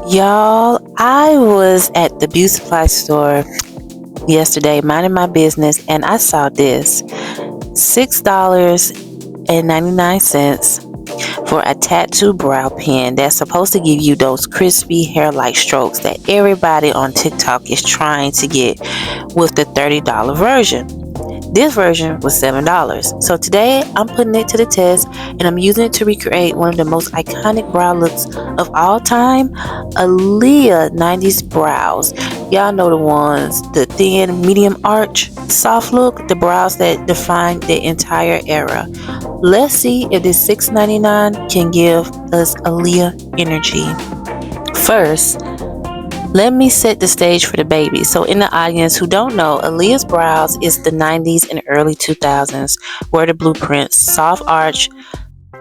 Y'all, I was at the beauty supply store yesterday minding my business and I saw this $6.99 for a tattoo brow pen that's supposed to give you those crispy hair-like strokes that everybody on TikTok is trying to get with the $30 version. This version was $7. So today I'm putting it to the test and I'm using it to recreate one of the most iconic brow looks of all time, Aaliyah 90s brows. Y'all know the ones, the thin, medium arch, soft look, the brows that define the entire era. Let's see if this $6.99 can give us Aaliyah energy. First, let me set the stage for the baby. So in the audience who don't know, Aaliyah's brows is the 90s and early 2000s, were the blueprints, soft arch,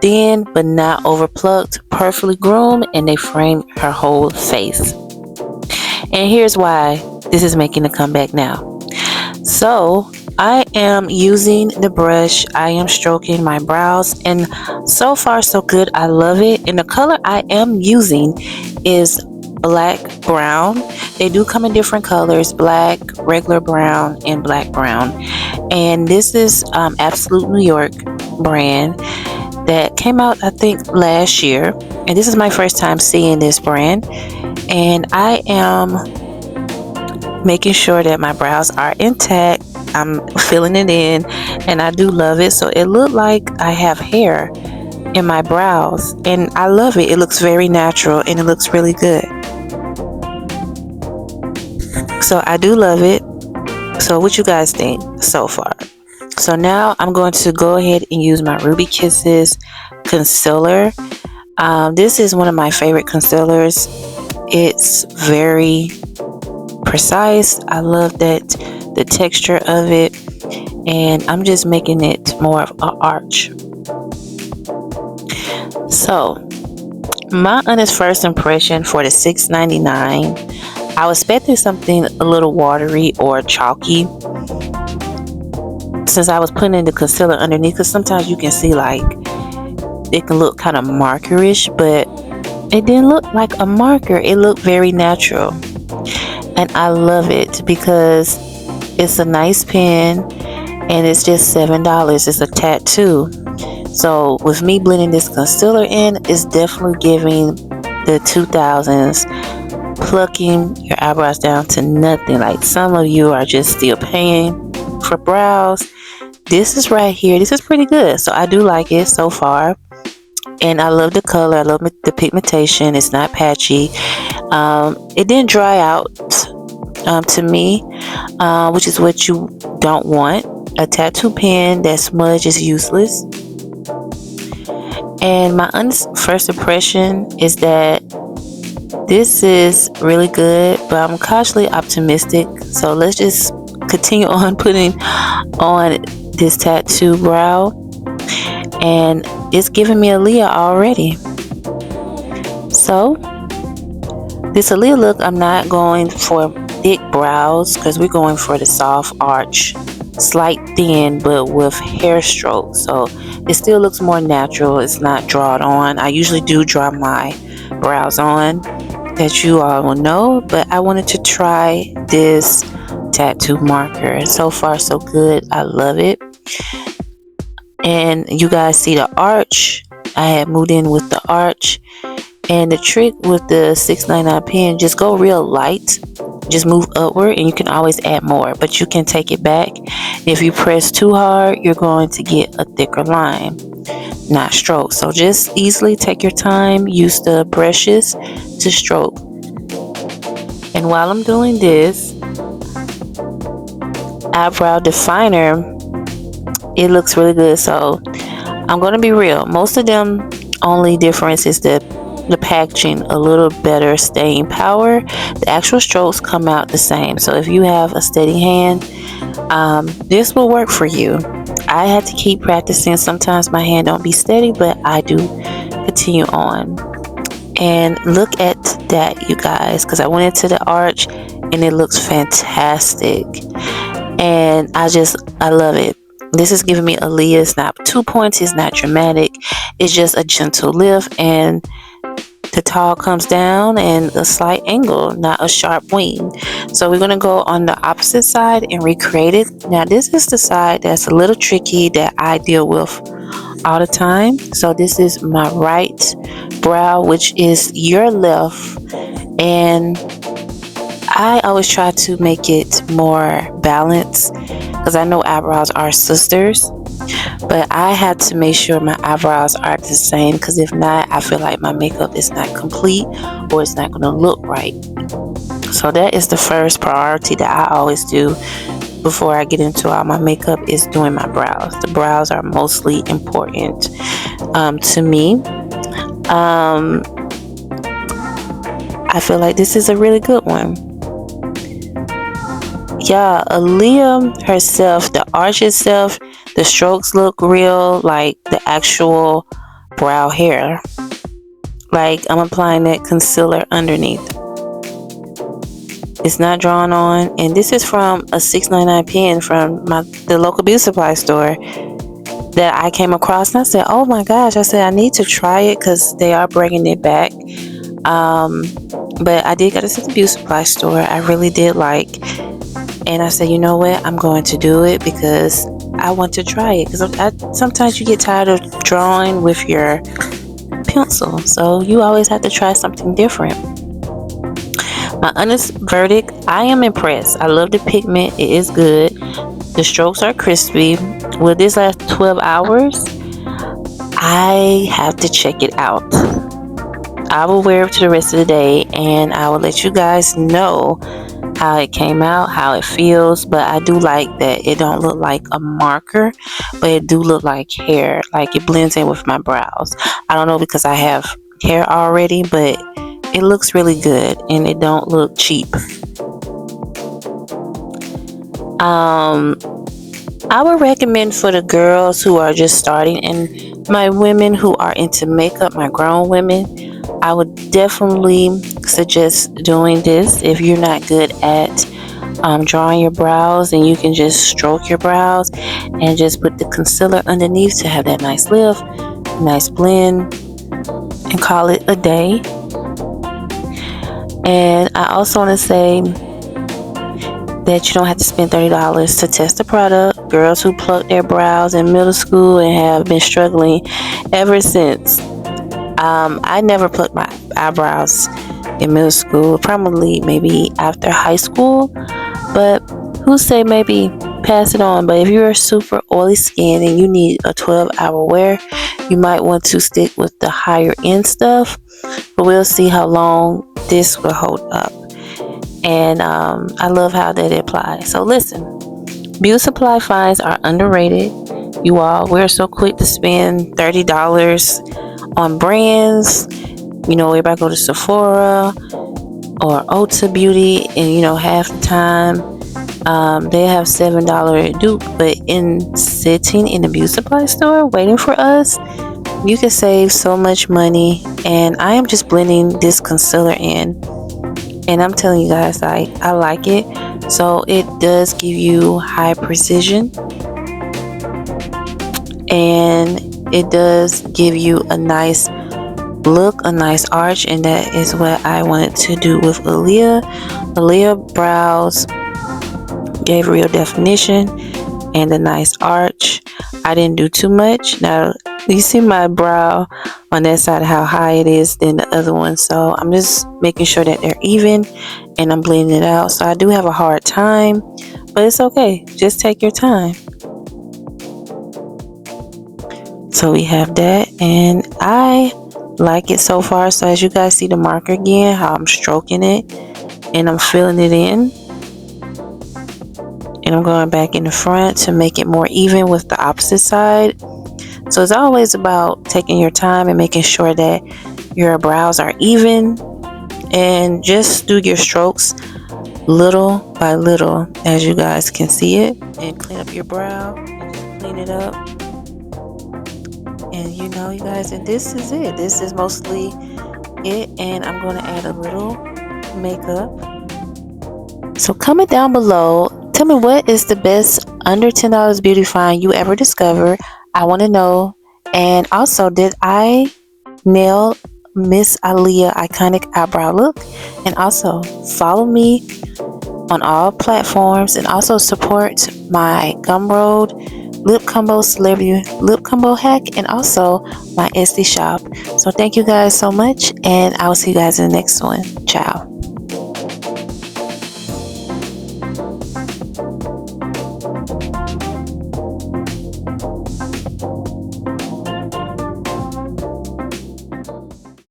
thin but not overplucked, perfectly groomed, and they frame her whole face. And here's why this is making a comeback now. So I am using the brush, I am stroking my brows, and so far so good. I love it. And the color I am using is black brown. They do come in different colors: black, regular brown, and black brown. And this is Absolute New York brand that came out I think last year, and this is my first time seeing this brand, and I am making sure that my brows are intact. I'm filling it in and I do love it. So it looked like I have hair in my brows and I love it. It looks very natural and it looks really good. So I do love it. So what you guys think so far? So now I'm going to go ahead and use my Ruby Kisses concealer. This is one of my favorite concealers. It's very precise. I love that the texture of it, and I'm just making it more of an arch. So my honest first impression for the $6.99, I was expecting something a little watery or chalky, since I was putting in the concealer underneath, because sometimes you can see like it can look kind of markerish, but it didn't look like a marker. It looked very natural. And I love it because it's a nice pen and it's just $7. It's a tattoo. So with me blending this concealer in, it's definitely giving the 2000s, plucking your eyebrows down to nothing. Like some of you are just still paying for brows. This is right here. This is pretty good. So I do like it so far. And I love the color. I love the pigmentation. It's not patchy. It didn't dry out to me, which is what you don't want. A tattoo pen that smudge is useless. And my first impression is that this is really good, but I'm cautiously optimistic. So let's just continue on putting on this tattoo brow. And it's giving me Aaliyah already. So this Aaliyah look, I'm not going for thick brows because we're going for the soft arch, slight thin, but with hair strokes. So it still looks more natural. It's not drawn on. I usually do draw my brows on, that you all will know, but I wanted to try this tattoo marker. So far so good. I love it. And you guys see the arch. I had moved in with the arch. And the trick with the $6.99 pen, just go real light. Just move upward and you can always add more, but you can take it back. If you press too hard, you're going to get a thicker line, not stroke. So just easily take your time, use the brushes to stroke. And while I'm doing this eyebrow definer, it looks really good. So I'm going to be real. Most of them only difference is the packaging, a little better staying power. The actual strokes come out the same. So if you have a steady hand, this will work for you. I had to keep practicing. Sometimes my hand don't be steady, but I do continue on. And look at that, you guys, because I went into the arch and it looks fantastic. And I love it. This is giving me Aaliyah. It's not too pointy, it's not dramatic. It's just a gentle lift, and the towel comes down and a slight angle, not a sharp wing. So we're going to go on the opposite side and recreate it. Now this is the side that's a little tricky that I deal with all the time. So this is my right brow, which is your left, and I always try to make it more balanced because I know eyebrows are sisters, but I have to make sure my eyebrows are the same, because if not, I feel like my makeup is not complete or it's not going to look right. So that is the first priority that I always do before I get into all my makeup, is doing my brows. The brows are mostly important to me. I feel like this is a really good one. Yeah, Aaliyah herself, the arch itself, the strokes look real like the actual brow hair. Like I'm applying that concealer underneath. It's not drawn on, and this is from a $6.99 pen from the local beauty supply store that I came across, and I said, oh my gosh, I said I need to try it because they are bringing it back. But I did get it at the beauty supply store. I really did like, and I said, you know what, I'm going to do it because I want to try it, because sometimes you get tired of drawing with your pencil, so you always have to try something different. My honest verdict, I am impressed. I love the pigment. It is good. The strokes are crispy. Will this last 12 hours? I have to check it out. I will wear it to the rest of the day, and I will let you guys know how it came out, how it feels. But I do like that it don't look like a marker, but it do look like hair. Like it blends in with my brows. I don't know because I have hair already, but it looks really good and it don't look cheap. I would recommend for the girls who are just starting, and my women who are into makeup, my grown women, I would definitely suggest doing this if you're not good at drawing your brows, and you can just stroke your brows and just put the concealer underneath to have that nice lift, nice blend, and call it a day. And I also want to say that you don't have to spend $30 to test the product. Girls who plucked their brows in middle school and have been struggling ever since. I never plucked my eyebrows in middle school, probably maybe after high school, but who say maybe pass it on. But if you're super oily skin and you need a 12-hour wear, you might want to stick with the higher end stuff, but we'll see how long this will hold up. And I love how that applies. So listen, beauty supply finds are underrated. You all, we're so quick to spend $30 on brands. You know, everybody go to Sephora or Ulta Beauty, and half the time they have $7 dupe. But in sitting in the beauty supply store waiting for us, you can save so much money. And I am just blending this concealer in, and I'm telling you guys, I like it. So it does give you high precision, and it does give you a nice look, a nice arch, and that is what I wanted to do with Aaliyah. Aaliyah brows gave real definition and a nice arch. I didn't do too much. Now you see my brow on that side, how high it is than the other one, so I'm just making sure that they're even, and I'm blending it out. So I do have a hard time, but it's okay, just take your time. So we have that, and I like it so far. So as you guys see the marker again, how I'm stroking it and I'm filling it in, and I'm going back in the front to make it more even with the opposite side. So it's always about taking your time and making sure that your brows are even, and just do your strokes little by little as you guys can see it, and clean up your brow and just clean it up. And you guys, and this is it. This is mostly it, and I'm going to add a little makeup. So comment down below, tell me what is the best under $10 beauty find you ever discovered. I want to know. And also, did I nail Miss Aaliyah iconic eyebrow look. And also follow me on all platforms, and also support my Gumroad lip combo celebrity lip combo hack, and also my Etsy shop. So thank you guys so much, and I will see you guys in the next one. Ciao.